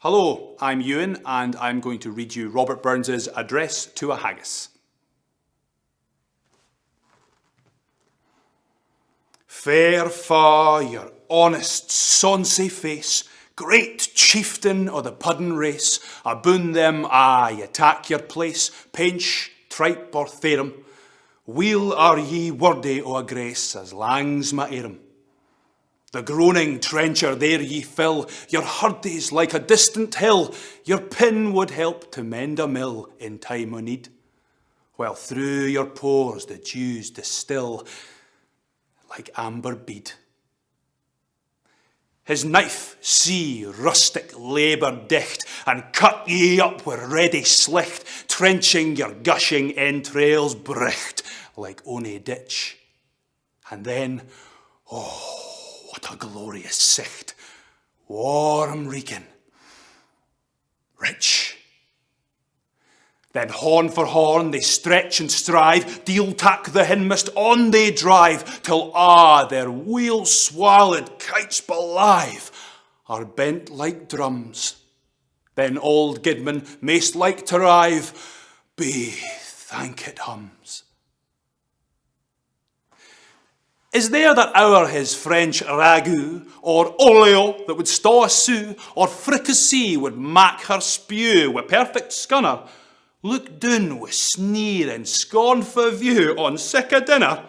Hello, I'm Ewan and I'm going to read you Robert Burns's Address to a Haggis. Fair fa your honest sonsy face, great chieftain o' the puddin race, aboon them ye tak your place, pinch, tripe or therum, weel are ye worthy o' a grace as lang's ma erum. The groaning trencher there ye fill, your hurdies like a distant hill, your pin would help to mend a mill in time o' need, while through your pores the dews distill like amber bead. His knife, see, rustic labour dicht, and cut ye up with ready slicht, trenching your gushing entrails bricht like ony ditch. And then, what a glorious sicht, warm reeking, rich. Then horn for horn they stretch and strive, deal tack the hinmost on they drive, till their wheel swallowed kites belive are bent like drums. Then old Gidman, maist like to rive, be thank it hums. Is there that o'er his French ragout, or olio that would staw a sou, or fricassee would mak her spew wi' perfect scunner, look down wi' sneer and scornfu' view on sic a dinner?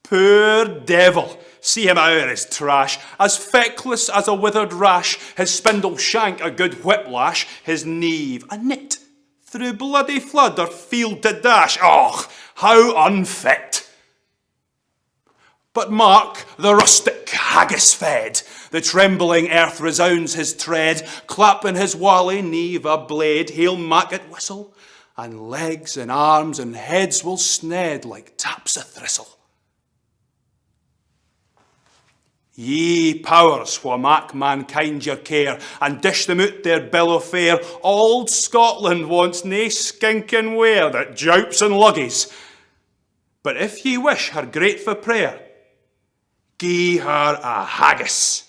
Poor devil, see him o'er his trash, as feckless as a withered rash, his spindle shank a good whiplash, his neve a nit, through bloody flood or field to dash. How unfit! But mark the rustic haggis fed, the trembling earth resounds his tread, clapping his wally neve a blade, he'll mak it whistle, and legs and arms and heads will sned like taps o' thistle. Ye powers wha mak mankind your care, and dish them out their bill o' fare, auld Scotland wants nae skinking ware that joups and luggies. But if ye wish her grateful prayer, gie her a haggis.